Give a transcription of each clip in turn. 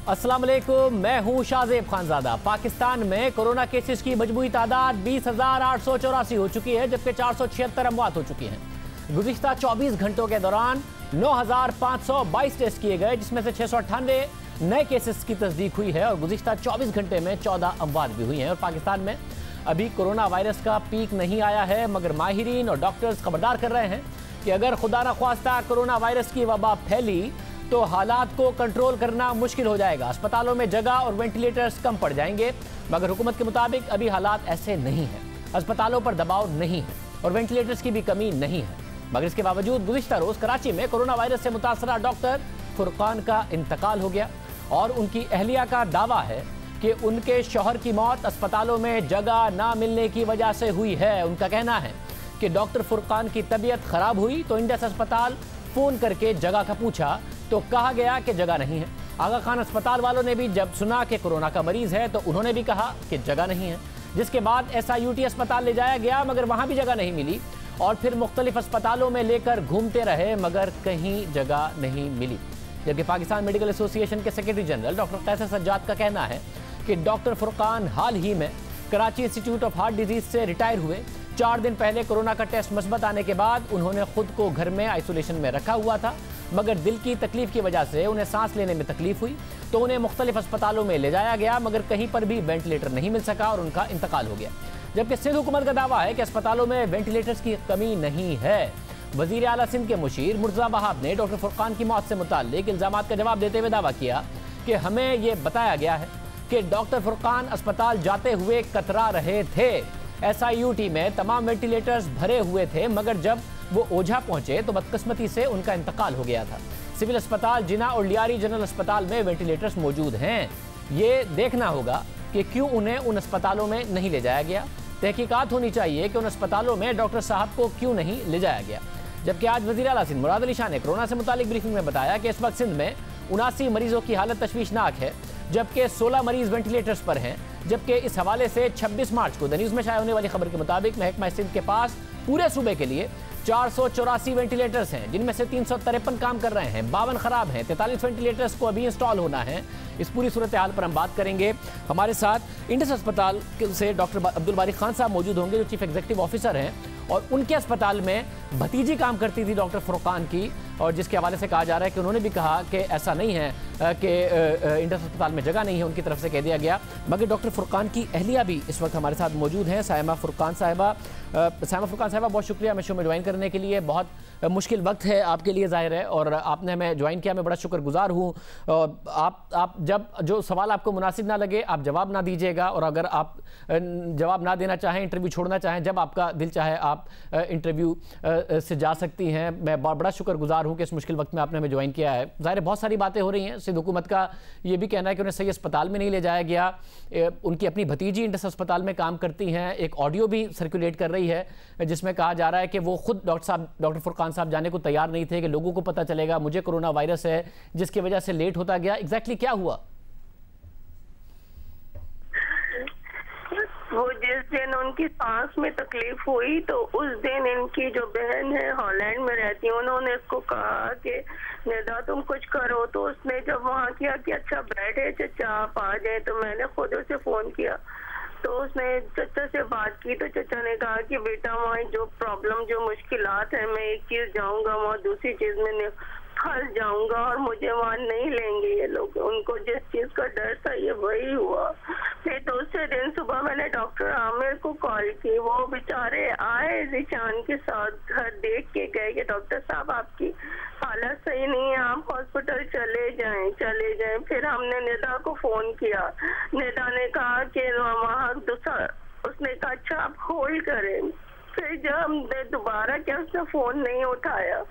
अस्सलाम वालेकुम, मैं हूं शाहजेब खानजादा। पाकिस्तान में कोरोना केसेस की मजमूई तादाद 20,884 हो चुकी है, जबकि 476 अमवात हो चुकी हैं। गुज़िश्ता 24 घंटों के दौरान 9,522 टेस्ट किए गए, जिसमें से 698 नए केसेस की तस्दीक हुई है और गुज़िश्ता 24 घंटे में 14 अमवात भी हुई हैं। और पाकिस्तान में अभी कोरोना वायरस का पीक नहीं आया है, मगर माहिरीन और डॉक्टर्स खबरदार कर रहे हैं कि अगर खुदा न ख्वास्ता कोरोना वायरस की वबा फैली तो हालात को कंट्रोल करना मुश्किल हो जाएगा। अस्पतालों में जगह और वेंटिलेटर्स कम पड़ जाएंगे, मगर हुकूमत के मुताबिक अभी हालात ऐसे नहीं हैं। अस्पतालों पर दबाव नहीं है और वेंटिलेटर्स की भी कमी नहीं है, मगर इसके बावजूद गुज़िश्ता रोज कराची में कोरोना वायरस से मुतासरा डॉक्टर फुरकान का इंतकाल हो गया और उनकी अहलिया का दावा है कि उनके शौहर की मौत अस्पतालों में जगह ना मिलने की वजह से हुई है। उनका कहना है कि डॉक्टर फुरकान की तबीयत खराब हुई तो इंडस अस्पताल फ़ोन करके जगह का पूछा तो कहा गया कि जगह नहीं है। आगा खान अस्पताल वालों ने भी जब सुना कि कोरोना का मरीज़ है तो उन्होंने भी कहा कि जगह नहीं है, जिसके बाद SIUT अस्पताल ले जाया गया, मगर वहाँ भी जगह नहीं मिली और फिर मुख्तलिफ अस्पतालों में लेकर घूमते रहे, मगर कहीं जगह नहीं मिली। जबकि पाकिस्तान मेडिकल एसोसिएशन के सेक्रेटरी जनरल डॉक्टर कैसर सज्जाद का कहना है कि डॉक्टर फुरकान हाल ही में Karachi institute of heart disease से रिटायर हुए। 4 दिन पहले कोरोना का टेस्ट मुस्बत आने के बाद उन्होंने खुद को घर में आइसोलेशन में रखा हुआ था, मगर दिल की तकलीफ की वजह से उन्हें सांस लेने में तकलीफ हुई तो उन्हें मुख्तलिफ अस्पतालों में ले जाया गया, मगर कहीं पर भी वेंटिलेटर नहीं मिल सका और उनका इंतकाल हो गया। जबकि सिंध हुकूमत का दावा है कि अस्पतालों में वेंटिलेटर्स की कमी नहीं है। वजीर आला सिंध के मुशीर मुर्तज़ा वहाब ने डॉक्टर फुरकान की मौत से मुताल्लिक इल्ज़ामात का जवाब देते हुए दावा किया कि हमें ये बताया गया है कि डॉक्टर फुरकान अस्पताल जाते हुए कतरा रहे थे। SIUT में तमाम वेंटिलेटर्स भरे हुए थे, मगर जब वो ओझा पहुंचे तो बदकिस्मती से उनका इंतकाल हो गया था। सिविल अस्पताल जिना और लियारी जनरल अस्पताल में वेंटिलेटर्स मौजूद हैं। ये देखना होगा कि क्यों उन्हें उन अस्पतालों में नहीं ले जाया गया। तहकीकात होनी चाहिए कि उन अस्पतालों में डॉक्टर साहब को क्यों नहीं ले जाया गया। जबकि आज वज़ीर आला सिंध मुराद अली शाह ने कोरोना से मुतालिक ब्रीफिंग में बताया कि इस वक्त सिंध में 79 मरीजों की हालत तशवीशनाक है, जबकि 16 मरीज वेंटिलेटर्स पर हैं। जबकि इस हवाले से 26 मार्च को द न्यूज़ में शाया होने वाली खबर के मुताबिक महकमा सिंध के पास पूरे सूबे के लिए 484 वेंटिलेटर्स हैं, जिनमें से 353 काम कर रहे हैं, 52 खराब हैं, 43 वेंटिलेटर्स को अभी इंस्टॉल होना है। इस पूरी सूरत हाल पर हम बात करेंगे। हमारे साथ इंडस अस्पताल से डॉक्टर अब्दुल बारी खान साहब मौजूद होंगे, जो चीफ एग्जीक्यूटिव ऑफिसर हैं और उनके अस्पताल में भतीजी काम करती थी डॉक्टर फुरकान की, और जिसके हवाले से कहा जा रहा है कि उन्होंने भी कहा कि ऐसा नहीं है कि इंडस अस्पताल में जगह नहीं है, उनकी तरफ से कह दिया गया। मगर डॉक्टर फुरकान की अहलिया भी इस वक्त हमारे साथ मौजूद हैं, सायमा फुरकान साहिबा। बहुत शुक्रिया हमें शो में ज्वाइन करने के लिए। बहुत मुश्किल वक्त है आपके लिए ज़ाहिर है, और आपने हमें ज्वाइन किया, मैं बड़ा शुक्रगुजार हूँ। आप जब जो सवाल आपको मुनासिब ना लगे आप जवाब ना दीजिएगा, और अगर आप जवाब ना देना चाहें, इंटरव्यू छोड़ना चाहें, जब आपका दिल चाहे आप इंटरव्यू से जा सकती हैं। मैं बड़ा शुक्रगुजार हूँ कि इस मुश्किल वक्त में आपने हमें ज्वाइन किया है। ज़ाहिर है बहुत सारी बातें हो रही हैं। सिंध हुकूमत का ये भी कहना है कि उन्हें सही अस्पताल में नहीं ले जाया गया। उनकी अपनी भतीजी इंडस अस्पताल में काम करती हैं। एक ऑडियो भी सर्कुलेट कर रही है जिसमें कहा जा रहा है कि वो खुद डॉक्टर फुरकान साहब जाने को तैयार नहीं थे कि लोगों को पता चलेगा मुझे कोरोना वायरस है, जिसकी वजह से लेट होता गया। एग्जैक्टली क्या हुआ? वो जिस दिन उनकी सांस में तकलीफ हुई तो उस दिन इनकी जो बहन है हॉलैंड में रहती है, उन्होंने इसको कहा कि निदा तुम कुछ करो, तो उसने जब वहाँ किया कि अच्छा बैठे चचा आप आ जाए, तो मैंने खुद उसे फोन किया तो उसने चचा से बात की तो चचा ने कहा कि बेटा वहाँ जो प्रॉब्लम जो मुश्किलात है, मैं एक चीज जाऊंगा वहाँ दूसरी चीज में फंस जाऊंगा और मुझे वहाँ नहीं लेंगे ये लोग। उनको जिस चीज का डर था ये वही हुआ। फिर दूसरे दिन सुबह मैंने डॉक्टर आमिर को कॉल की, वो बेचारे आए रिचान के साथ, घर देख के गए कि डॉक्टर साहब आपकी हालत सही नहीं है, आप हॉस्पिटल चले जाएं। फिर हमने निदा को फोन किया, निदा ने कहा कि वहाँ दूसरा, उसने कहा अच्छा आप होल्ड करें। फिर जब हमने दोबारा किया उसने फोन नहीं उठाया,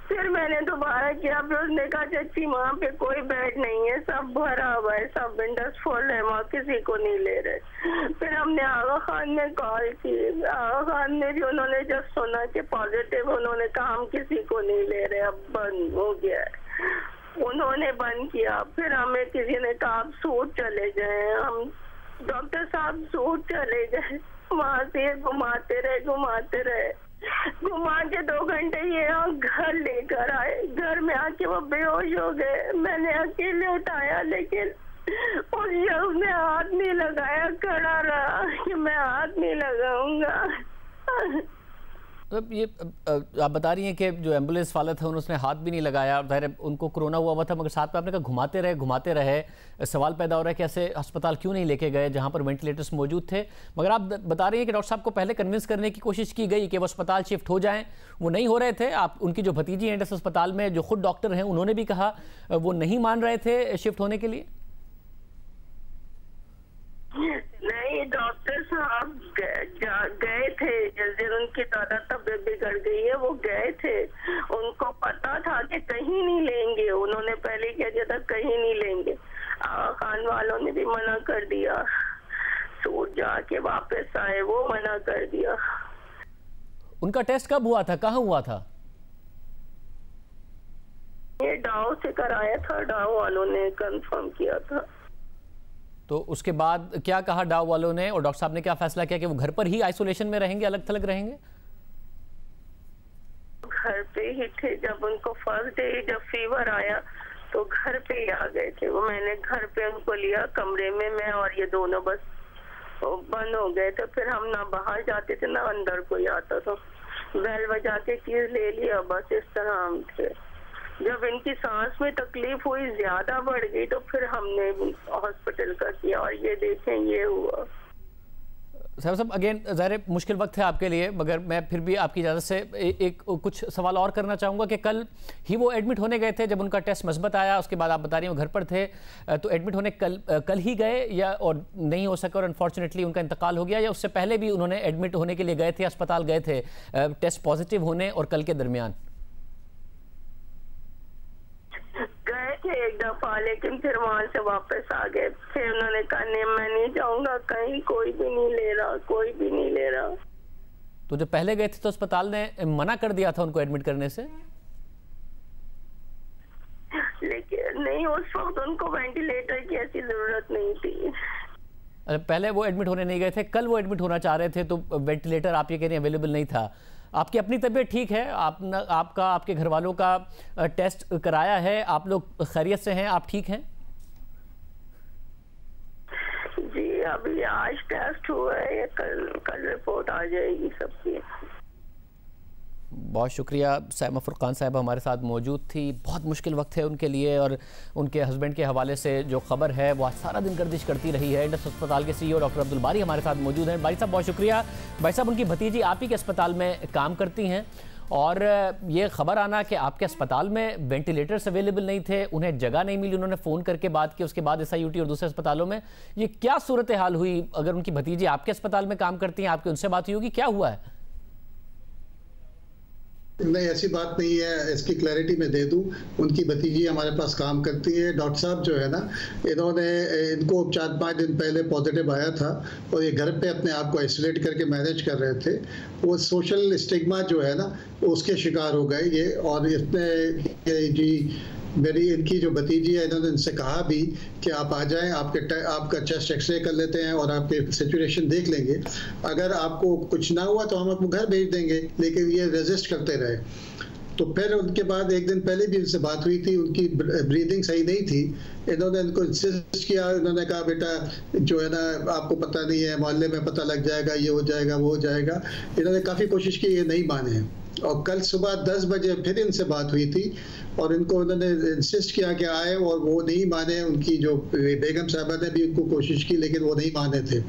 फिर मैंने दोबारा किया, फिर उसने कहा चाची वहाँ पे कोई बेड नहीं है, सब भरा हुआ है, सब विंडोज फुल है, वहाँ किसी को नहीं ले रहे। फिर हमने आगा खान में कॉल की, आगा खान ने भी उन्होंने जब सुना कि पॉजिटिव, उन्होंने कहा हम किसी को नहीं ले रहे, अब बंद हो गया है, उन्होंने बंद किया। फिर हमें किसी ने कहा आप सूट चले जाए, हम डॉक्टर साहब सूट चले गए, वहाँ से घुमाते रहे घुमा के 2 घंटे ये घर लेकर आए। घर में आके वो बेहोश हो गए। मैंने अकेले उठाया, लेकिन उस शख्स ने हाथ नहीं लगाया, खड़ा रहा कि मैं हाथ नहीं लगाऊंगा। तो ये आप बता रही हैं कि जो एम्बुलेंस वाला था उसने हाथ भी नहीं लगाया, ज़ाहिर है उनको कोरोना हुआ था, मगर साथ में आपने कहा घुमाते रहे। सवाल पैदा हो रहा है कि ऐसे अस्पताल क्यों नहीं लेके गए जहां पर वेंटिलेटर्स मौजूद थे। मगर आप बता रही हैं कि डॉक्टर साहब को पहले कन्विंस करने की कोशिश की गई कि वो अस्पताल शिफ्ट हो जाएं, वो नहीं हो रहे थे। आप उनकी जो भतीजी हैं एंडस अस्पताल में, जो खुद डॉक्टर हैं, उन्होंने भी कहा वो नहीं मान रहे थे शिफ्ट होने के लिए। नहीं, डॉक्टर साहब गए थे जिस दिन उनकी दादा तबीयत बिगड़ गई है, वो गए थे। उनको पता था कि कहीं नहीं लेंगे, उन्होंने पहले कह दिया था कहीं नहीं लेंगे। खान वालों ने भी मना कर दिया, सूट जाके वापस आए, वो मना कर दिया। उनका टेस्ट कब हुआ था, कहाँ हुआ था? ये डाव से कराया था, डाव वालों ने कंफर्म किया था। तो उसके बाद क्या कहा डाव वालों ने, और डॉक्टर साहब ने क्या फैसला किया कि वो घर पर ही आइसोलेशन में रहेंगे, अलग थलग रहेंगे? घर पे ही थे। जब उनको फर्स्ट डे जब फीवर आया तो घर पे ही आ गए थे वो। मैंने घर पे उनको लिया कमरे में, मैं और ये दोनों बस बंद हो गए थे। फिर हम ना बाहर जाते थे ना अंदर कोई आता था। बेल बजा के चीज ले लिया, बस इस तरह हम थे। जब इनकी सांस में तकलीफ हुई, ज्यादा बढ़ गई, तो फिर हमने हॉस्पिटल का किया और ये देखें ये हुआ। साहब अगेन ज़ाहिर मुश्किल वक्त है आपके लिए, मगर मैं फिर भी आपकी इजाज़त से एक कुछ सवाल और करना चाहूँगा कि कल ही वो एडमिट होने गए थे जब उनका टेस्ट मस्बत आया, उसके बाद आप बता रही हैं वो घर पर थे, तो एडमिट होने कल ही गए या और नहीं हो सका और अनफॉर्चुनेटली उनका इंतकाल हो गया, या उससे पहले भी उन्होंने एडमिट होने के लिए गए थे, अस्पताल गए थे टेस्ट पॉजिटिव होने और कल के दरमियान? गए थे एक दफा, लेकिन फिर वहां से वापस आ गए। फिर उन्होंने कहा नहीं, मैं नहीं जाऊंगा कहीं, कोई भी नहीं ले रहा, कोई भी नहीं ले रहा। तो जब पहले गए थे तो अस्पताल ने मना कर दिया था उनको एडमिट करने से? लेकिन नहीं, उस वक्त उनको वेंटिलेटर की ऐसी जरूरत नहीं थी। पहले वो एडमिट होने नहीं गए थे, कल वो एडमिट होना चाह रहे थे तो वेंटिलेटर आप ये कह रहे हैं अवेलेबल नहीं था। आपकी अपनी तबीयत ठीक है? आपका आपके घर वालों का टेस्ट कराया है, आप लोग खैरियत से हैं, आप ठीक हैं? जी अभी आज टेस्ट हुआ है, कल रिपोर्ट आ जाएगी सबकी। बहुत शुक्रिया। सैमा फुरकान साहब हमारे साथ मौजूद थी। बहुत मुश्किल वक्त है उनके लिए, और उनके हस्बैंड के हवाले से जो खबर है वो आज सारा दिन गर्दिश करती रही है। एंडस अस्पताल के CEO डॉक्टर अब्दुल बारी हमारे साथ मौजूद हैं। बारी साहब बहुत शुक्रिया। भाई साहब, उनकी भतीजी आप ही के अस्पताल में काम करती हैं, और ये खबर आना कि आपके अस्पताल में वेंटिलेटर्स अवेलेबल नहीं थे, उन्हें जगह नहीं मिली, उन्होंने फ़ोन करके बात की, उसके बाद SIUT और दूसरे अस्पतालों में, ये क्या सूरत हाल हुई? अगर उनकी भतीजी आपके अस्पताल में काम करती हैं, आपकी उनसे बात हुई होगी, क्या हुआ है? नहीं, ऐसी बात नहीं है, इसकी क्लैरिटी मैं दे दूं। उनकी भतीजी हमारे पास काम करती है। डॉक्टर साहब जो है ना, इनको 4-5 दिन पहले पॉजिटिव आया था और ये घर पे अपने आप को आइसोलेट करके मैनेज कर रहे थे। वो सोशल स्टिग्मा जो है ना, उसके शिकार हो गए ये। और इसने जी इनकी जो भतीजी है, इन्होंने इनसे कहा भी कि आप आ जाएं, आपका चेस्ट एक्सरे कर लेते हैं और आपके सिचुएशन देख लेंगे। अगर आपको कुछ ना हुआ तो हम आपको घर भेज देंगे, लेकिन ये रेजिस्ट करते रहे। तो फिर उनके बाद एक दिन पहले भी इनसे बात हुई थी, उनकी ब्रीदिंग सही नहीं थी। इन्होंने इनको इंसिस्ट किया, इन्होंने कहा बेटा जो है ना, आपको पता नहीं है, मोहल्ले में पता लग जाएगा, ये हो जाएगा, वो हो जाएगा। इन्होंने काफ़ी कोशिश की, ये नहीं माने हैं। और कल सुबह 10 बजे फिर इनसे बात हुई थी और इनको उन्होंने इंसिस्ट किया कि आए, और वो नहीं माने। उनकी जो बेगम साहबा ने भी उनको कोशिश की, लेकिन वो नहीं माने थे।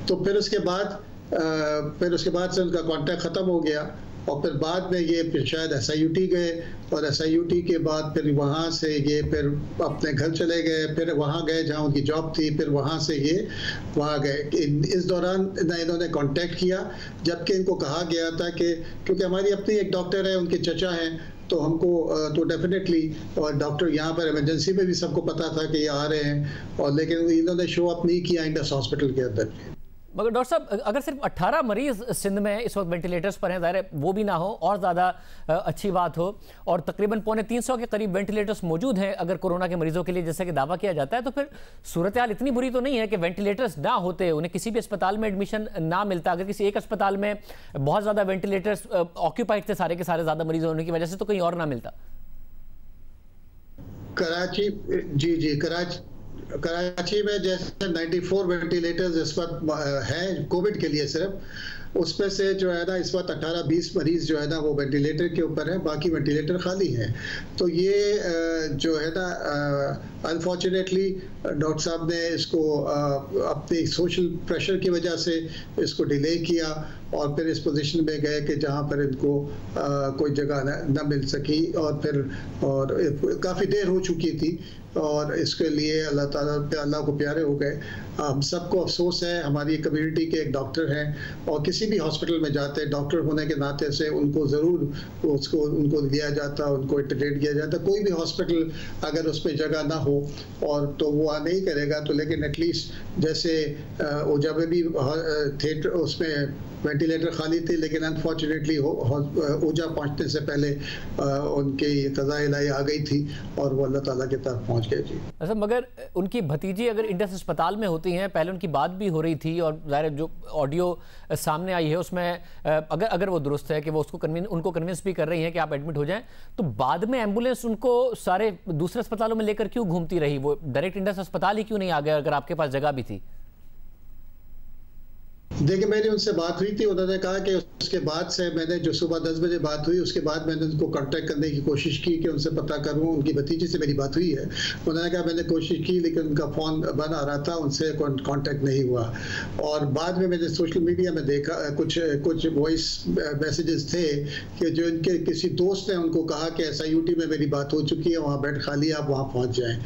तो फिर उसके बाद से उनका कांटेक्ट ख़त्म हो गया। और फिर बाद में ये शायद SIUT गए, और SIUT के बाद फिर वहाँ से ये फिर अपने घर चले गए, फिर वहाँ गए जहाँ उनकी जॉब थी, फिर वहाँ से ये वहाँ गए। इस दौरान ना इन्होंने कांटेक्ट किया, जबकि इनको कहा गया था कि क्योंकि हमारी अपनी एक डॉक्टर है, उनके चचा हैं, तो हमको तो डेफिनेटली, और डॉक्टर यहाँ पर इमरजेंसी में भी सबको पता था कि ये आ रहे हैं, और लेकिन इन्होंने शो अप नहीं किया इंडस हॉस्पिटल के अंदर। मगर डॉक्टर साहब, अगर सिर्फ 18 मरीज सिंध में इस वक्त वेंटिलेटर्स पर हैं, ज़ाहिर है वो भी ना हो और ज़्यादा अच्छी बात हो, और तकरीबन 250 के करीब वेंटिलेटर्स मौजूद हैं अगर कोरोना के मरीजों के लिए, जैसे कि दावा किया जाता है, तो फिर सूरत हाल इतनी बुरी तो नहीं है कि वेंटिलेटर्स ना होते, उन्हें किसी भी अस्पताल में एडमिशन ना मिलता? अगर किसी एक अस्पताल में बहुत ज़्यादा वेंटिलेटर्स ऑक्यूपाइड थे सारे के सारे ज़्यादा मरीज होने की वजह से, तो कहीं और ना मिलता? कराची, जी कराची में जैसे 94 वेंटिलेटर्स इस वक्त हैं कोविड के लिए सिर्फ, उसमें से जो है ना इस वक्त 18-20 मरीज जो है ना वो वेंटिलेटर के ऊपर है, बाकी वेंटिलेटर खाली हैं। तो ये जो है ना अनफॉर्चुनेटली डॉक्टर साहब ने इसको अपनी सोशल प्रेशर की वजह से इसको डिले किया और फिर इस पोजीशन में गए कि जहाँ पर इनको कोई जगह न मिल सकी, और काफ़ी देर हो चुकी थी, और इसके लिए अल्लाह को प्यारे हो गए। हम सबको अफसोस है, हमारी कम्युनिटी के एक डॉक्टर हैं और किसी भी हॉस्पिटल में जाते हैं डॉक्टर होने के नाते से उनको ज़रूर उनको लिया जाता, उनको इंटीग्रेट किया जाता। कोई भी हॉस्पिटल अगर उसमें जगह ना हो और तो वो नहीं करेगा, तो लेकिन एटलीस्ट जैसे ओजा में भी थिएटर उसमें वेंटिलेटर खाली थे, लेकिन अनफॉर्चुनेटली ओजा पहुंचने से पहले उनकी क़ज़ा इलाही आ गई थी और वो अल्लाह ताला की तरफ पहुंच गए। जी अच्छा, मगर उनकी भतीजी अगर इंडस अस्पताल में होती हैं, पहले उनकी बात भी हो रही थी और ज़ाहिर जो ऑडियो सामने आई है उसमें अगर वो दुरुस्त है कि वो उनको कन्विंस भी कर रही हैं कि आप एडमिट हो जाएं, तो बाद में एम्बुलेंस उनको सारे दूसरे अस्पतालों में लेकर क्यों घूमती रही? वो डायरेक्ट इंडस अस्पताल ही क्यों नहीं आ गया अगर आपके पास जगह भी थी? देखिए, मेरी उनसे बात हुई थी, उन्होंने कहा कि उसके बाद से मैंने जो सुबह 10 बजे बात हुई उसके बाद मैंने उनको कांटेक्ट करने की कोशिश की कि उनसे पता करूं। उनकी भतीजी से मेरी बात हुई है, उन्होंने कहा मैंने कोशिश की लेकिन उनका फ़ोन बंद आ रहा था, उनसे कांटेक्ट नहीं हुआ। और बाद में मैंने सोशल मीडिया में देखा कुछ वॉइस मैसेजेस थे कि जो इनके किसी दोस्त ने उनको कहा कि SIUT में मेरी बात हो चुकी है, वहाँ बेड खाली है, आप वहाँ पहुँच जाएँ।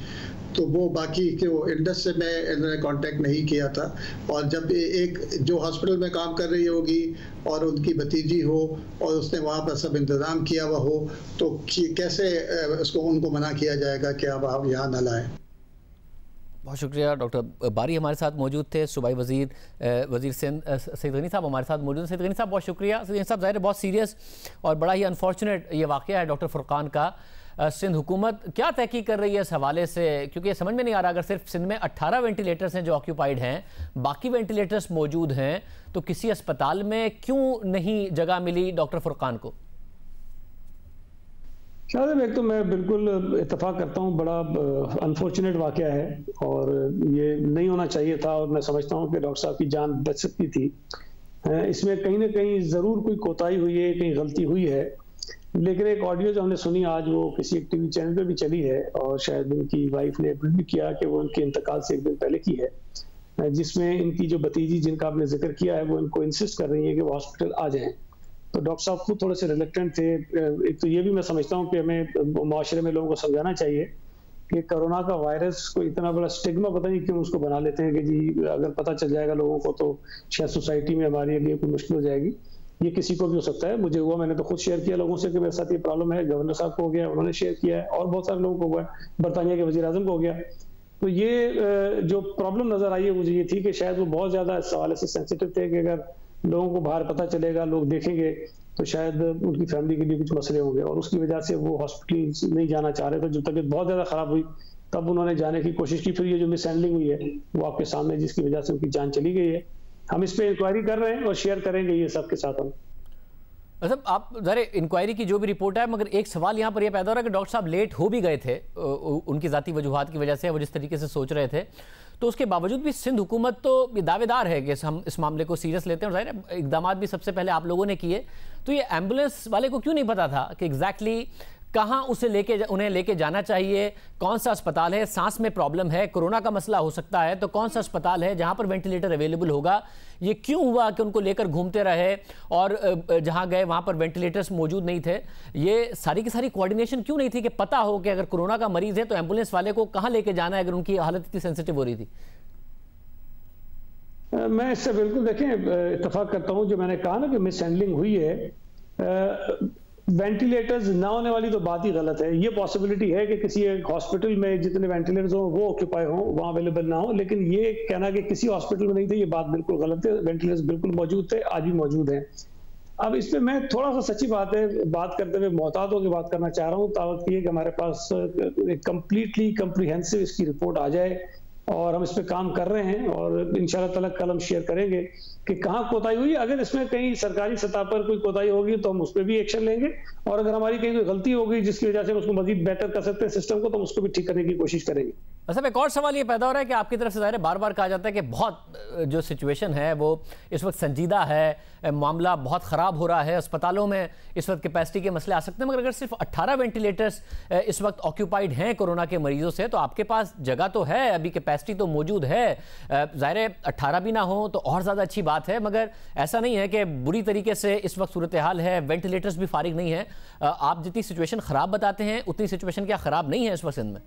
तो वो बाकी के वो इंडस से इन्होंने कांटेक्ट नहीं किया था। और जब एक जो हॉस्पिटल में काम कर रही होगी और उनकी भतीजी हो और उसने वहाँ पर सब इंतज़ाम किया हुआ हो, तो कैसे उनको मना किया जाएगा कि अब आप यहाँ न लाएं। बहुत शुक्रिया। डॉक्टर बारी हमारे साथ मौजूद थे, सूबाई वज़ीर सिंध सईद गनी साहब हमारे साथ मौजूद हैं। सईद गनी साहब बहुत शुक्रिया। सईद गनी साहब, ज़ाहिर बहुत सीरियस और बड़ा ही अनफॉर्चुनेट ये वाक़या है डॉक्टर फुरकान का। सिंध हुकूमत क्या तहकीक कर रही है इस हवाले से, क्योंकि ये समझ में नहीं आ रहा, अगर सिर्फ सिंध में 18 वेंटिलेटर्स हैं जो ऑक्यूपाइड हैं, बाकी वेंटिलेटर्स मौजूद हैं, तो किसी अस्पताल में क्यों नहीं जगह मिली डॉक्टर फुरकान को? शायद एक तो मैं बिल्कुल इत्तेफाक करता हूँ, बड़ा अनफॉर्चुनेट वाक़या है और ये नहीं होना चाहिए था, और मैं समझता हूँ कि डॉक्टर साहब की जान बच सकती थी। इसमें कहीं ना कहीं ज़रूर कोई कोताही हुई है, कहीं गलती हुई है। लेकिन एक ऑडियो जो हमने सुनी आज, वो किसी एक टीवी चैनल पे भी चली है और शायद उनकी वाइफ ने एडमिट भी किया कि वो उनके इंतकाल से एक दिन पहले की है, जिसमें इनकी जो भतीजी जिनका आपने जिक्र किया है वो इनको इंसिस्ट कर रही है कि वो हॉस्पिटल आ जाएं। तो डॉक्टर साहब खुद थोड़े से रिलेक्टेंट थे। एक तो ये भी मैं समझता हूँ कि हमें माशरे में लोगों को समझाना चाहिए कि कोरोना का वायरस को इतना बड़ा स्टिग्मा पता नहीं क्यों उसको बना लेते हैं कि जी अगर पता चल जाएगा लोगों को तो शायद सोसाइटी में हमारे लिए कोई मुश्किल हो जाएगी। ये किसी को भी हो सकता है, मुझे हुआ, मैंने तो खुद शेयर किया लोगों से कि मेरे साथ ये प्रॉब्लम है, गवर्नर साहब को हो गया, उन्होंने शेयर किया है, और बहुत सारे लोगों को हुआ है, बरतानिया के वज़ीर आज़म को हो गया। तो ये जो प्रॉब्लम नजर आई है मुझे ये थी कि शायद वो बहुत ज्यादा इस हवाले से सेंसिटिव थे कि अगर लोगों को बाहर पता चलेगा, लोग देखेंगे, तो शायद उनकी फैमिली के लिए कुछ मसले होंगे, और उसकी वजह से वो हॉस्पिटल नहीं जाना चाह रहे थे। जब तबीयत बहुत ज्यादा खराब हुई तब उन्होंने जाने की कोशिश की। फिर ये जो मिस हैंडलिंग हुई है वो आपके सामने, जिसकी वजह से उनकी जान चली गई है। हम इस पे इंक्वायरी कर रहे हैं और शेयर करेंगे ये सबके साथ हम। मतलब आप ज़रा इंक्वायरी की जो भी रिपोर्ट है, मगर एक सवाल यहाँ पर यह पैदा हो रहा है कि डॉक्टर साहब लेट हो भी गए थे उनकी ज़ाती वजूहात की वजह से, वो जिस तरीके से सोच रहे थे, तो उसके बावजूद भी सिंध हुकूमत तो दावेदार है कि हम इस मामले को सीरियस लेते हैं और ज़ाहिर इक़दामात भी सबसे पहले आप लोगों ने किए। तो ये एम्बुलेंस वाले को क्यों नहीं पता था कि एग्जैक्टली कहाँ उन्हें लेके जाना चाहिए, कौन सा अस्पताल है, सांस में प्रॉब्लम है, कोरोना का मसला हो सकता है, तो कौन सा अस्पताल है जहाँ पर वेंटिलेटर अवेलेबल होगा? ये क्यों हुआ कि उनको लेकर घूमते रहे और जहाँ गए वहाँ पर वेंटिलेटर्स मौजूद नहीं थे? ये सारी की सारी कोऑर्डिनेशन क्यों नहीं थी कि पता हो कि अगर कोरोना का मरीज है तो एम्बुलेंस वाले को कहाँ लेके जाना है अगर उनकी हालत इतनी सेंसिटिव हो रही थी? मैं इससे बिल्कुल देखें इत्तेफाक करता हूँ। जो मैंने कहा ना कि मिस हैंडलिंग हुई है, वेंटिलेटर्स ना होने वाली तो बात ही गलत है। ये पॉसिबिलिटी है कि किसी एक हॉस्पिटल में जितने वेंटिलेटर्स हो वो ऑक्यूपाई हो, वहाँ अवेलेबल ना हो, लेकिन ये कहना कि किसी हॉस्पिटल में नहीं थे, ये बात बिल्कुल गलत है। वेंटिलेटर्स बिल्कुल मौजूद थे, आज भी मौजूद हैं। अब इस पे मैं थोड़ा सा सच्ची बात है बात करते हुए मोहतात होकर बात करना चाह रहा हूँ। ताकत ये कि हमारे पास एक कंप्लीटली कम्प्रीहेंसिव इसकी रिपोर्ट आ जाए और हम इस पे काम कर रहे हैं और इंशाल्लाह ताला कल हम शेयर करेंगे कि कहाँ कोताही हुई। अगर इसमें कहीं सरकारी सतह पर कोई कोताही होगी तो हम उस पर भी एक्शन लेंगे, और अगर हमारी कहीं कोई गलती होगी जिसकी वजह से उसको मजीद बेहतर कर सकते हैं सिस्टम को, तो हम उसको भी ठीक करने की कोशिश करेंगे। अच्छा, एक और सवाल ये पैदा हो रहा है कि आपकी तरफ से ज़ाहिर बार बार कहा जाता है कि बहुत जो सिचुएशन है वो इस वक्त संजीदा है, मामला बहुत ख़राब हो रहा है, अस्पतालों में इस वक्त कैपेसिटी के मसले आ सकते हैं, मगर अगर सिर्फ 18 वेंटिलेटर्स इस वक्त ऑक्यूपाइड हैं कोरोना के मरीजों से, तो आपके पास जगह तो है, अभी कैपेसिटी तो मौजूद है। ज़ाहिर है 18 भी ना हो तो और ज़्यादा अच्छी बात है, मगर ऐसा नहीं है कि बुरी तरीके से इस वक्त सूरत हाल है, वेंटिलेटर्स भी फारिग नहीं है। आप जितनी सिचुएशन ख़राब बताते हैं उतनी सिचुएशन क्या ख़राब नहीं है इस वक्त सिंध में?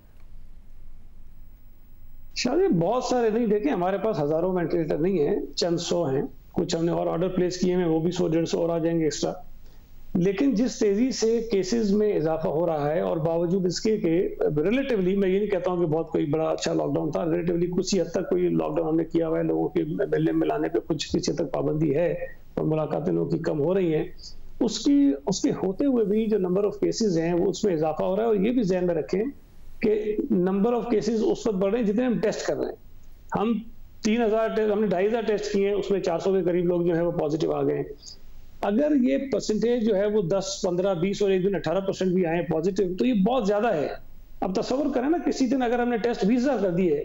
शायद बहुत सारे नहीं, देखें हमारे पास हजारों वेंटिलेटर नहीं है, चंद 100 हैं, कुछ हमने और ऑर्डर प्लेस किए हैं, वो भी 100-150 और आ जाएंगे एक्स्ट्रा। लेकिन जिस तेजी से केसेस में इजाफा हो रहा है और बावजूद इसके के रिलेटिवली, मैं ये नहीं कहता हूँ कि बहुत कोई बड़ा अच्छा लॉकडाउन था, रिलेटिवली कुछ ही हद तक कोई लॉकडाउन हमने किया हुआ है, लोगों के मिलने मिलाने पे कुछ पीछे तक पाबंदी है और मुलाकातें लोगों की कम हो रही हैं, उसके होते हुए भी जो नंबर ऑफ केसेज हैं वो उसमें इजाफा हो रहा है। और ये भी ध्यान में रखें कि नंबर ऑफ केसेस उस वक्त बढ़ रहे हैं जितने हम टेस्ट कर रहे हैं। हम 3000 टेस्ट, हमने 2500 टेस्ट किए हैं, उसमें 400 के करीब लोग जो है वो पॉजिटिव आ गए। अगर ये परसेंटेज जो है वो 10, 15, 20 और एक दिन 18% भी आए पॉजिटिव, तो ये बहुत ज्यादा है। अब तस्वर करें ना, किसी दिन अगर हमने टेस्ट 20,000 कर दिए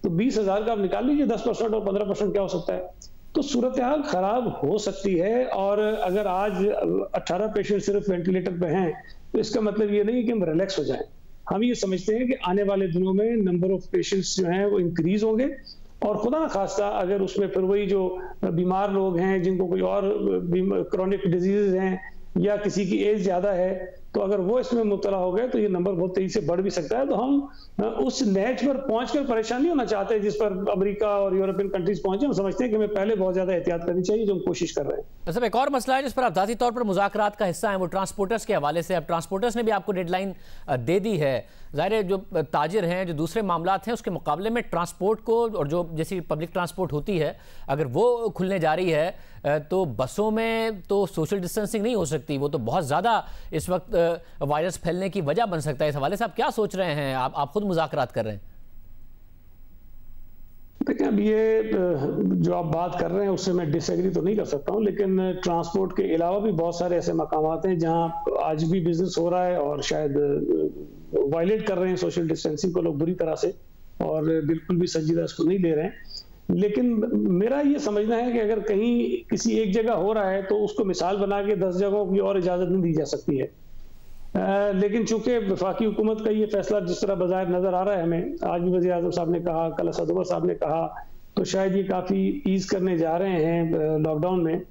तो 20,000 का आप निकाल लीजिए 10% और 15% क्या हो सकता है। तो सूरत हाल खराब हो सकती है। और अगर आज 18 पेशेंट सिर्फ वेंटिलेटर पे हैं तो इसका मतलब ये नहीं कि हम रिलैक्स हो जाएं। हम ये समझते हैं कि आने वाले दिनों में नंबर ऑफ पेशेंट्स जो हैं वो इंक्रीज होंगे, और खुदा न खास्ता अगर उसमें फिर वही जो बीमार लोग हैं जिनको कोई और क्रॉनिक डिजीज हैं या किसी की एज ज्यादा है, तो अगर वो इसमें मुब्तला हो गए तो ये नंबर बहुत तेजी से बढ़ भी सकता है। तो हम उस नैच पर पहुंचकर परेशान नहीं होना चाहते जिस पर अमेरिका और यूरोपियन कंट्रीज पहुंचे। हम समझते हैं कि हमें पहले बहुत ज्यादा एहतियात करनी चाहिए, जो हम कोशिश कर रहे हैं। सब एक और मसला है जिस पर आप ज़ाती तौर पर मुज़ाकरात का हिस्सा हैं, वो ट्रांसपोर्टर्स के हवाले से। अब ट्रांसपोर्टर्स ने भी आपको डेडलाइन दे दी है। ज़ाहिर है जो ताजिर हैं, जो दूसरे मामलात हैं, उसके मुकाबले में ट्रांसपोर्ट को, और जो जैसी पब्लिक ट्रांसपोर्ट होती है, अगर वो खुलने जा रही है तो बसों में तो सोशल डिस्टेंसिंग नहीं हो सकती, वो तो बहुत ज़्यादा इस वक्त वायरस फैलने की वजह बन सकता है। इस हवाले से आप क्या सोच रहे हैं? आप खुद मुज़ाकरात कर रहे हैं। देखिए, अब ये जो आप बात कर रहे हैं उससे मैं डिसएग्री तो नहीं कर सकता हूँ, लेकिन ट्रांसपोर्ट के अलावा भी बहुत सारे ऐसे मकामात हैं जहाँ आज भी बिजनेस हो रहा है और शायद वायलेट कर रहे हैं सोशल डिस्टेंसिंग को लोग बुरी तरह से, और बिल्कुल भी संजीदा इसको नहीं ले रहे हैं। लेकिन मेरा ये समझना है कि अगर कहीं किसी एक जगह हो रहा है तो उसको मिसाल बना के 10 जगहों की और इजाजत नहीं दी जा सकती है। लेकिन चूंकि वफाकी हुकूमत का ये फैसला जिस तरह बाज़ाहिर नजर आ रहा है हमें, आज भी वज़ीर आज़म साहब ने कहा, कल असद उमर साहब ने कहा, तो शायद ये काफ़ी ईज करने जा रहे हैं लॉकडाउन में।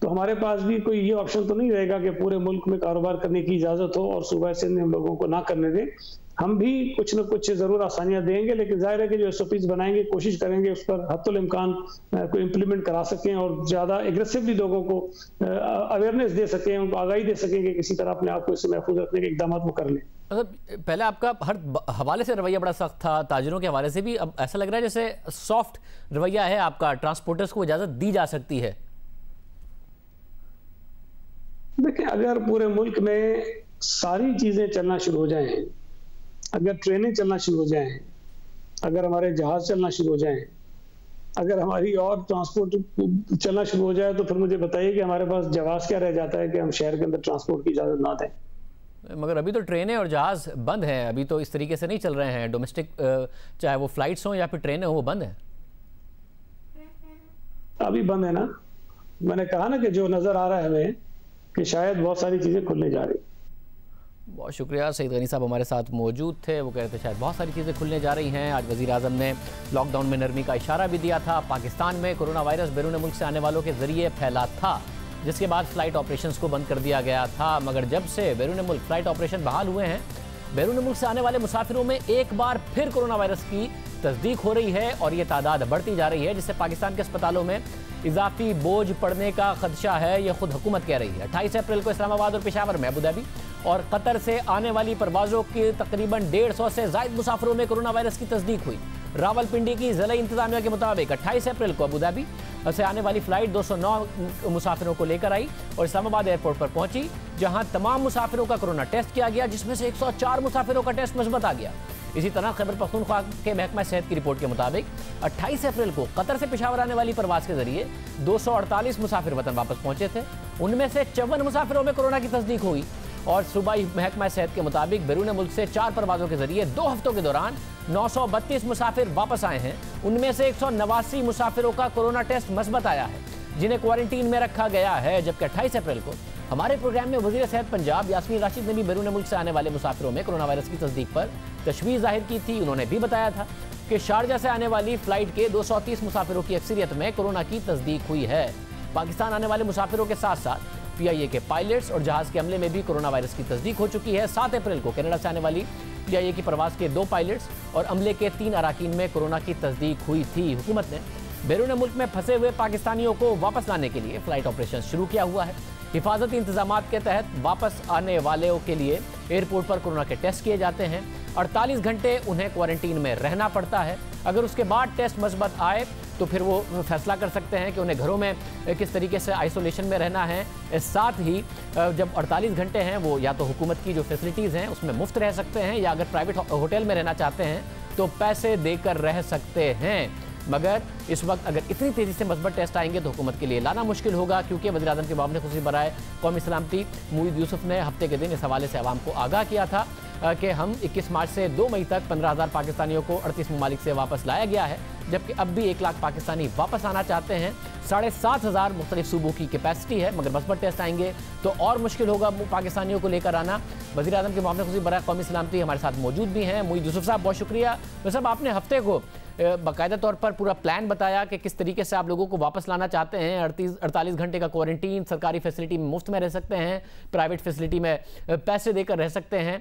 तो हमारे पास भी कोई ये ऑप्शन तो नहीं रहेगा कि पूरे मुल्क में कारोबार करने की इजाज़त हो और सूबा सिंध हम लोगों को ना करने दें। हम भी कुछ न कुछ ज़रूर आसानियां देंगे, लेकिन जाहिर है कि जो SOPs बनाएंगे कोशिश करेंगे उस पर हत्तुल इम्कान को इम्प्लीमेंट करा सकें और ज़्यादा एग्रेसिवली लोगों को अवेयरनेस दे सकें, उनको आगाही दे सकें कि किसी तरह अपने आप को इससे महफूज रखने के इकदाम वो कर लें। मतलब पहले आपका हर हवाले से रवैया बड़ा सख्त था, ताजिरों के हवाले से भी, अब ऐसा लग रहा है जैसे सॉफ्ट रवैया है आपका, ट्रांसपोर्टर्स को इजाज़त दी जा सकती है। देखिए, अगर पूरे मुल्क में सारी चीज़ें चलना शुरू हो जाएं, अगर ट्रेनें चलना शुरू हो जाएं, अगर हमारे जहाज चलना शुरू हो जाएं, अगर हमारी और ट्रांसपोर्ट चलना शुरू हो जाए, तो फिर मुझे बताइए कि हमारे पास जवाब क्या रह जाता है कि हम शहर के अंदर ट्रांसपोर्ट की इजाज़त ना दें। मगर अभी तो ट्रेनें और जहाज़ बंद हैं, अभी तो इस तरीके से नहीं चल रहे हैं। डोमेस्टिक चाहे वो फ्लाइट्स हों या फिर ट्रेनें हों, वो बंद हैं। अभी बंद है ना, मैंने कहा ना कि जो नज़र आ रहा है हमें कि शायद बहुत सारी चीज़ें खुलने जा रही। बहुत शुक्रिया, सईद गनी साहब हमारे साथ मौजूद थे। वो कह रहे थे शायद बहुत सारी चीज़ें खुलने जा रही हैं। आज वज़ीर आज़म ने लॉकडाउन में नरमी का इशारा भी दिया था। पाकिस्तान में कोरोना वायरस बैरून मुल्क से आने वालों के ज़रिए फैला था, जिसके बाद फ़्लाइट ऑपरेशंस को बंद कर दिया गया था। मगर जब से बैरून मुल्क फ़्लाइट ऑपरेशन बहाल हुए हैं, बैरून मुल्क से आने वाले मुसाफिरों में एक बार फिर कोरोना वायरस की तस्दीक हो रही है और ये तादाद बढ़ती जा रही है, जिससे पाकिस्तान के अस्पतालों में इजाफी बोझ पड़ने का खदशा है, यह खुद हुकूमत कह रही है। 28 अप्रैल को इस्लामाबाद और पेशावर में, अबू धाबी और कतर से आने वाली परवाजों के तकरीबन 150 से ज़ायद मुसाफिरों में कोरोना वायरस की तस्दीक हुई। रावलपिंडी की ज़िला इंतजामिया के मुताबिक 28 अप्रैल को अबू धाबी से आने वाली फ्लाइट 209 मुसाफिरों को लेकर आई और इस्लामाबाद एयरपोर्ट पर पहुंची, जहां तमाम मुसाफिरों का कोरोना टेस्ट किया गया, जिसमें से 104 मुसाफिरों का टेस्ट मुस्बत आ गया। इसी तरह खैबर पख्तूनख्वा के महकमा सेहत की रिपोर्ट के मुताबिक 28 अप्रैल को कतर से पेशावर आने वाली परवाज के जरिए 248 मुसाफिर वतन वापस पहुंचे थे। उनमें से 54 मुसाफिरों में कोरोना की तस्दीक हुई और सूबाई महकमा सेहत के मुताबिक बैरून मुल्क से 4 परवाजों के जरिए 2 हफ्तों के दौरान 932 मुसाफिर वापस आए हैं। उनमें से 189 मुसाफिरों का कोरोना टेस्ट मुस्बत आया है, जिन्हें क्वारंटीन में रखा गया है। जबकि 28 अप्रैल को हमारे प्रोग्राम में वज़ीर सेहत पंजाब यास्मीन राशिद ने भी बैरून मुल्क से आने वाले मुसाफिरों में कोरोना वायरस की तस्दीक पर तशवीश जाहिर की थी। उन्होंने भी बताया था कि शारजा से आने वाली फ्लाइट के 230 मुसाफिरों की अक्सरियत में कोरोना की तस्दीक हुई है। पाकिस्तान आने वाले मुसाफिरों के साथ साथ PIA के पायलट्स और जहाज के अमले में भी कोरोना वायरस की तस्दीक हो चुकी है। 7 अप्रैल को कनाडा से आने वाली PIA की परवाज के 2 पायलट्स और अमले के 3 अराकीन में कोरोना की तस्दीक हुई थी। हुकूमत ने बैरून मुल्क में फंसे हुए पाकिस्तानियों को वापस लाने के लिए फ्लाइट ऑपरेशन शुरू किया हुआ है। हिफाजती इंतजामात के तहत वापस आने वालों के लिए एयरपोर्ट पर कोरोना के टेस्ट किए जाते हैं। 48 घंटे उन्हें क्वारंटीन में रहना पड़ता है। अगर उसके बाद टेस्ट मुस्बत आए तो फिर वो फैसला कर सकते हैं कि उन्हें घरों में किस तरीके से आइसोलेशन में रहना है। इस साथ ही जब 48 घंटे हैं वो या तो हुकूमत की जो फैसिलिटीज़ हैं उसमें मुफ्त रह सकते हैं, या अगर प्राइवेट होटल में रहना चाहते हैं तो पैसे देकर रह सकते हैं। मगर इस वक्त अगर इतनी तेज़ी से मुस्बत टेस्ट आएंगे तो हुकूमत के लिए लाना मुश्किल होगा, क्योंकि वज़ीर आज़म के मामले खुसूसी बराए कौमी सलामती मुईद यूसुफ ने हफ्ते के दिन इस हवाले से आवाम को आगाह किया था कि हम 21 मार्च से 2 मई तक 15,000 पाकिस्तानियों को 38 ममालिक से वापस लाया गया है, जबकि अब भी 1 लाख पाकिस्तानी वापस आना चाहते हैं। 7,500 मुख्तलिफ सूबों की कैपेसिटी है, मगर मुस्बत टेस्ट आएंगे तो और मुश्किल होगा पाकिस्तानियों को लेकर आना। वज़ीर आज़म के मामले खुसूसी बराए कौमी सलामती हमारे साथ मौजूद भी हैं। मुईद यूसुफ साहब, बहुत शुक्रिया। तो साहब, आपने हफ्ते को बाकायदा तौर पर पूरा प्लान बताया कि किस तरीके से आप लोगों को वापस लाना चाहते हैं। 48 घंटे का क्वारंटीन, सरकारी फैसिलिटी में मुफ्त में रह सकते हैं, प्राइवेट फैसिलिटी में पैसे देकर रह सकते हैं,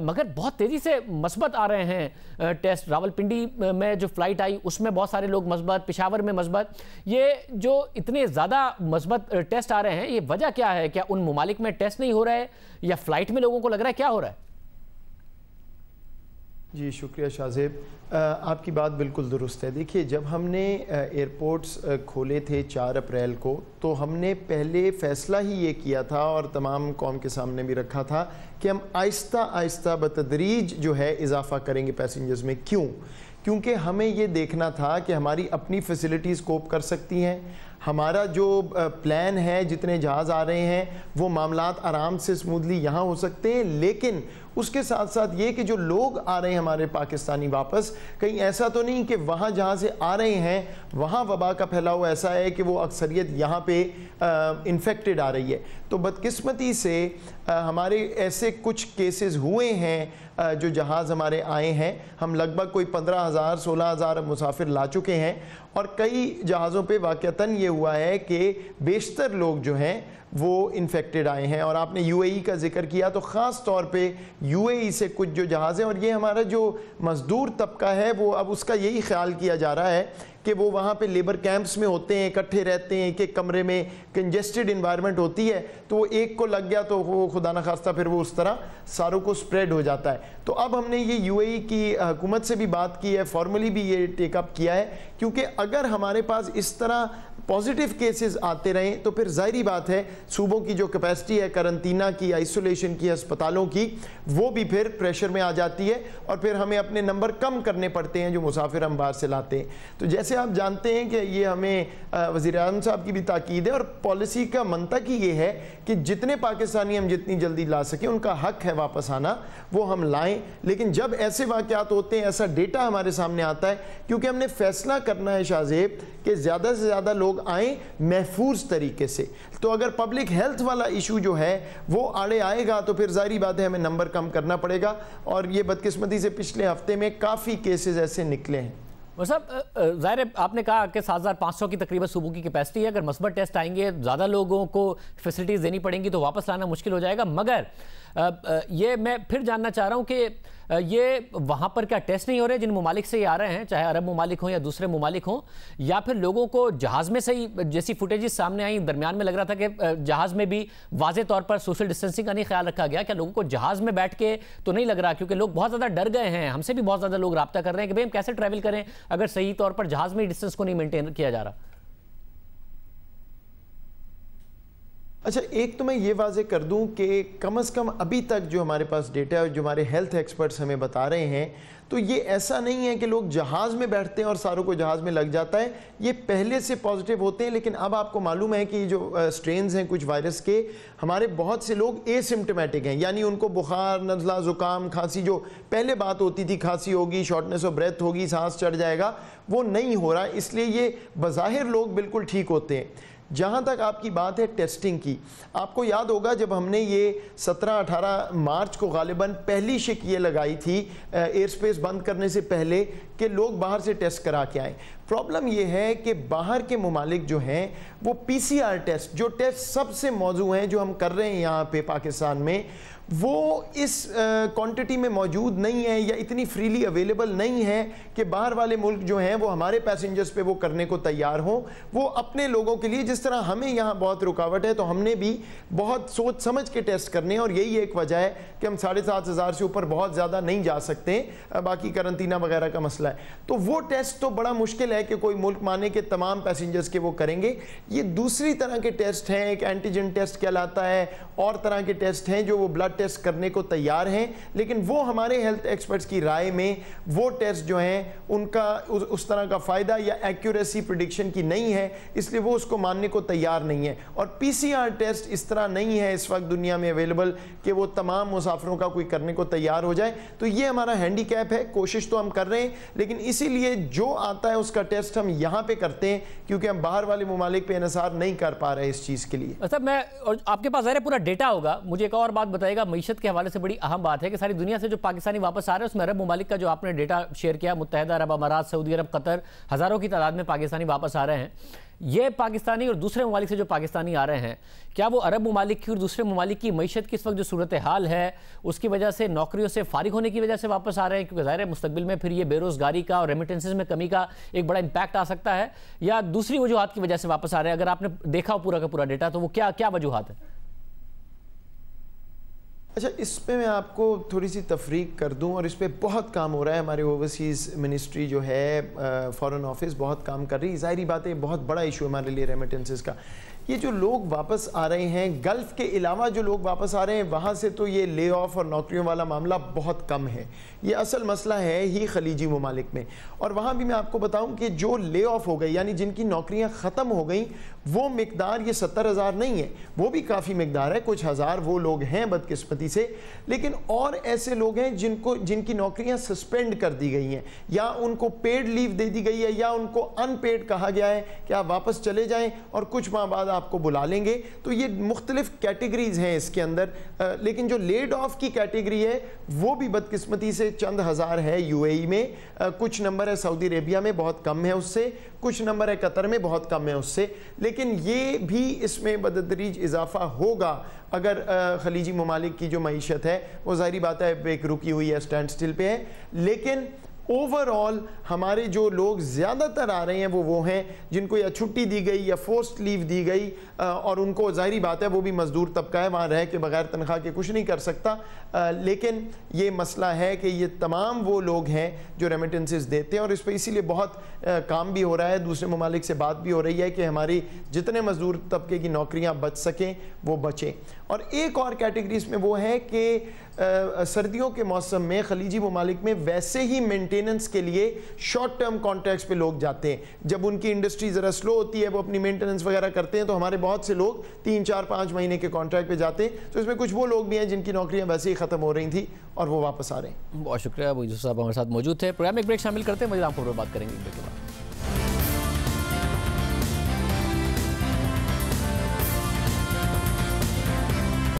मगर बहुत तेज़ी से मुस्बत आ रहे हैं टेस्ट। रावलपिंडी में जो फ्लाइट आई उसमें बहुत सारे लोग मुस्बत, पेशावर में मुस्बत। ये जो इतने ज़्यादा मुस्बत टेस्ट आ रहे हैं, ये वजह क्या है? क्या उन ममालिक में टेस्ट नहीं हो रहा है या फ्लाइट में लोगों को लग रहा है, क्या हो रहा है? जी शुक्रिया शाहजेब, आपकी बात बिल्कुल दुरुस्त है। देखिए, जब हमने एयरपोर्ट्स खोले थे 4 अप्रैल को, तो हमने पहले फ़ैसला ही ये किया था और तमाम कौम के सामने भी रखा था कि हम आहिस्ता आहिस्ता बतदरीज जो है इजाफ़ा करेंगे पैसेंजर्स में। क्यों? क्योंकि हमें ये देखना था कि हमारी अपनी फैसिलिटीज़ कोप कर सकती हैं, हमारा जो प्लान है, जितने जहाज़ आ रहे हैं वो मामलात आराम से स्मूथली यहाँ हो सकते हैं। लेकिन उसके साथ साथ ये कि जो लोग आ रहे हैं हमारे पाकिस्तानी वापस, कहीं ऐसा तो नहीं कि वहाँ जहाँ से आ रहे हैं वहाँ वबा का फैलाव ऐसा है कि वो अक्सरियत यहाँ पे इन्फेक्टेड आ रही है। तो बदकिस्मती से हमारे ऐसे कुछ केसेस हुए हैं जो जहाज़ हमारे आए हैं। हम लगभग कोई 15,000 16,000 मुसाफिर ला चुके हैं और कई जहाज़ों पे वाक़तन ये हुआ है कि बेशतर लोग जो हैं वो इन्फेक्टेड आए हैं। और आपने UAE का जिक्र किया, तो ख़ास तौर पे UAE से कुछ जो जहाज़ हैं, और ये हमारा जो मज़दूर तबका है वो अब उसका यही ख्याल किया जा रहा है कि वो वहाँ पे लेबर कैंप्स में होते हैं, इकट्ठे रहते हैं, एक कमरे में कंजेस्टेड इन्वायरमेंट होती है, तो वो एक को लग गया तो वो खुदा न खास्ता फिर वो उस तरह सारों को स्प्रेड हो जाता है। तो अब हमने ये UAE की हुकूमत से भी बात की है, फॉर्मली भी ये टेकअप किया है, क्योंकि अगर हमारे पास इस तरह पॉजिटिव केसेस आते रहें तो फिर ज़ाहिरी बात है सूबों की जो कैपेसिटी है करंतना की, आइसोलेशन की, अस्पतालों की, वो भी फिर प्रेशर में आ जाती है और फिर हमें अपने नंबर कम करने पड़ते हैं जो मुसाफिर हम बाहर से लाते हैं। तो जैसे आप जानते हैं कि ये हमें वज़ीर आज़म साहब की भी ताकीद है और पॉलिसी का मंतक ही ये है कि जितने पाकिस्तानी हम जितनी जल्दी ला सकें, उनका हक है वापस आना, वो हम लाएँ। लेकिन जब ऐसे वाक़यात होते हैं, ऐसा डेटा हमारे सामने आता है, क्योंकि हमने फैसला करना है शाहजेब कि ज़्यादा से ज़्यादा लोग आए महफूज तरीके से। तो अगर पब्लिक हेल्थ वाला इशू जो है वो आड़े आएगा तो फिर जाहिर बात है हमें नंबर कम करना पड़ेगा। और ये बदकिस्मती से पिछले हफ्ते में काफ़ी केसेस ऐसे निकले हैं। और साहब, ज़ाहिर आपने कहा कि 7,500 की तकरीबन सूबों की कैपेसिटी है। अगर मुस्बत टेस्ट आएंगे, ज़्यादा लोगों को फैसिलिटीज़ देनी पड़ेंगी तो वापस लाना मुश्किल हो जाएगा। मगर ये मैं फिर जानना चाह रहा हूं कि ये वहां पर क्या टेस्ट नहीं हो रहे जिन ममालिक से ये आ रहे हैं, चाहे अरब ममालिक हों या दूसरे ममालिक हों, या फिर लोगों को जहाज में से ही जैसी फुटेजेस सामने आई दरमियान में लग रहा था कि जहाज में भी वाजे तौर पर सोशल डिस्टेंसिंग का नहीं ख्याल रखा गया? क्या लोगों को जहाज में बैठ के तो नहीं लग रहा, क्योंकि लोग बहुत ज्यादा डर गए हैं, हमसे भी बहुत ज्यादा लोग राब्ता कर रहे हैं कि भाई हम कैसे ट्रैवल करें अगर सही तौर पर जहाज में डिस्टेंस को नहीं मेंटेन किया जा रहा? अच्छा, एक तो मैं ये वाजे कर दूं कि कम से कम अभी तक जो हमारे पास डेटा है, जो हमारे हेल्थ एक्सपर्ट्स हमें बता रहे हैं, तो ये ऐसा नहीं है कि लोग जहाज़ में बैठते हैं और सारों को जहाज़ में लग जाता है। ये पहले से पॉजिटिव होते हैं, लेकिन अब आपको मालूम है कि जो स्ट्रेन्स हैं कुछ वायरस के, हमारे बहुत से लोग एसिम्प्टोमेटिक हैं, यानी उनको बुखार, नज़ला, ज़ुकाम, खांसी, जो पहले बात होती थी खांसी होगी, शॉर्टनेस ऑफ ब्रेथ होगी, सांस चढ़ जाएगा, वो नहीं हो रहा। इसलिए ये बज़ाहिर लोग बिल्कुल ठीक होते हैं। जहाँ तक आपकी बात है टेस्टिंग की, आपको याद होगा जब हमने ये 17-18 मार्च को गालिबन पहली शिक ये लगाई थी एयर स्पेस बंद करने से पहले कि लोग बाहर से टेस्ट करा के आएँ। प्रॉब्लम ये है कि बाहर के ममालिक जो हैं वो PCR टेस्ट, जो टेस्ट सबसे मौजूद हैं जो हम कर रहे हैं यहाँ पे पाकिस्तान में, वो इस क्वांटिटी में मौजूद नहीं है या इतनी फ्रीली अवेलेबल नहीं है कि बाहर वाले मुल्क जो हैं वो हमारे पैसेंजर्स पे वो करने को तैयार हों। वो अपने लोगों के लिए, जिस तरह हमें यहाँ बहुत रुकावट है, तो हमने भी बहुत सोच समझ के टेस्ट करने हैं, और यही एक वजह है कि हम 7,500 से ऊपर बहुत ज़्यादा नहीं जा सकते, बाकी करंतना वगैरह का मसला है। तो वो टेस्ट तो बड़ा मुश्किल है कि कोई मुल्क माने कि तमाम पैसेंजर्स के वो करेंगे। ये दूसरी तरह के टेस्ट हैं, एक एंटीजन टेस्ट कहलाता है, और तरह के टेस्ट हैं जो वो ब्लड टेस्ट करने को तैयार हैं, लेकिन वो हमारे हेल्थ एक्सपर्ट्स की राय में वो टेस्ट जो हैं उनका उस तरह का फ़ायदा या एक्यूरेसी प्रेडिक्शन की नहीं है, इसलिए वो उसको मानने को तैयार नहीं है। और PCR टेस्ट इस तरह नहीं है इस वक्त दुनिया में अवेलेबल कि वो तमाम मुसाफिरों का कोई करने को तैयार हो जाए। तो ये हमारा हैंडीकैप है। कोशिश तो हम कर रहे हैं, लेकिन इसीलिए जो आता है उसका टेस्ट हम यहाँ पे करते हैं, क्योंकि हम बाहर वाले ममालिक पे इन्हिसार नहीं कर पा रहे इस चीज़ के लिए। अच्छा, मैं और आपके पास ज़ाहिर पूरा डेटा होगा, मुझे एक और बात बताइएगा। मईशत के हवाले से बड़ी अहम बात है कि सारी दुनिया से जो पाकिस्तानी वापस आ रहे हैं उसमें अरब ममालिक का जो आपने डेटा शेयर किया, मुत्तहिदा अरब अमारात, सऊदी अरब, कतर, हज़ारों की तादाद में पाकिस्तानी वापस आ रहे हैं। ये पाकिस्तानी और दूसरे ममालिक से जो पाकिस्तानी आ रहे हैं, क्या वो अरब ममालिक की और दूसरे ममालिक की मईशत की इस वक्त जो सूरत हाल है उसकी वजह से, नौकरियों से फारिग होने की वजह से वापस आ रहे हैं? क्योंकि ज़ाहिर है मुस्तकबिल में फिर ये बेरोज़गारी का और रेमिटेंसेस में कमी का एक बड़ा इंपैक्ट आ सकता है, या दूसरी वजूहात की वजह से वापस आ रहे हैं? अगर आपने देखा हो पूरा का पूरा डेटा, तो वो क्या क्या वजूहात है? अच्छा, इस पे मैं आपको थोड़ी सी तफरीक कर दूं, और इस पे बहुत काम हो रहा है। हमारे ओवरसीज़ मिनिस्ट्री जो है, फॉरेन ऑफिस बहुत काम कर रही है। ज़ाहिरी बात है, बहुत बड़ा इशू है हमारे लिए रेमिटेंसेस का। ये जो लोग वापस आ रहे हैं, गल्फ़ के अलावा जो लोग वापस आ रहे हैं वहाँ से, तो ये ले ऑफ और नौकरियों वाला मामला बहुत कम है। ये असल मसला है ही खलीजी ममालिक में। और वहाँ भी मैं आपको बताऊँ कि जो ले ऑफ हो गई, यानी जिनकी नौकरियाँ ख़त्म हो गई, वो मिकदार ये 70,000 नहीं है, वो भी काफ़ी मिकदार है, कुछ हज़ार वो लोग हैं बदकिस्मती से। लेकिन और ऐसे लोग हैं जिनकी नौकरियाँ सस्पेंड कर दी गई हैं, या उनको पेड लीव दे दी गई है, या उनको अनपेड कहा गया है कि आप वापस चले जाएं और कुछ माह बाद आपको बुला लेंगे। तो ये मुख्तलिफ कैटेगरीज हैं इसके अंदर। लेकिन जो लेड ऑफ की कैटेगरी है वो भी बदकिस्मती से चंद हज़ार है UAE में, कुछ नंबर है सऊदी अरेबिया में, बहुत कम है उससे, कुछ नंबर है कतर में, बहुत कम है उससे। लेकिन ये भी इसमें बदतदरीज इजाफा होगा अगर खलीजी ममालिक की जो मईशत है वो ज़ाहिरी बात है एक रुकी हुई है, स्टैंड स्टिल पे है। लेकिन ओवरऑल हमारे जो लोग ज़्यादातर आ रहे हैं वो हैं जिनको या छुट्टी दी गई या फोर्स्ड लीव दी गई, और उनको ज़ाहिरी बात है वो भी मज़दूर तबका है, वहाँ रह के बगैर तनख्वाह के कुछ नहीं कर सकता। लेकिन ये मसला है कि ये तमाम वो लोग हैं जो रेमिटेंसेस देते हैं, और इस पर इसीलिए बहुत काम भी हो रहा है, दूसरे ममालिक से बात भी हो रही है कि हमारी जितने मज़दूर तबके की नौकरियाँ बच सकें वो बचें। और एक और कैटेगरी इसमें वो है कि सर्दियों के मौसम में खलीजी ममालिक में वैसे ही मेंटेनेंस के लिए शॉर्ट टर्म कॉन्ट्रैक्ट्स पे लोग जाते हैं। जब उनकी इंडस्ट्री ज़रा स्लो होती है, वो अपनी मेंटेनेंस वगैरह करते हैं, तो हमारे बहुत से लोग 3, 4, 5 महीने के कॉन्ट्रैक्ट पे जाते हैं। तो इसमें कुछ वो लोग भी हैं जिनकी नौकरियां वैसे ही ख़त्म हो रही थी और वो वापस आ रहे हैं। बहुत शुक्रिया, अबू यूसुफ साहब हमारे साथ मौजूद थे। प्रोग्राम में एक ब्रेक शामिल करते हैं, मज़ीद आपको बात करेंगे एक ब्रेक के बाद।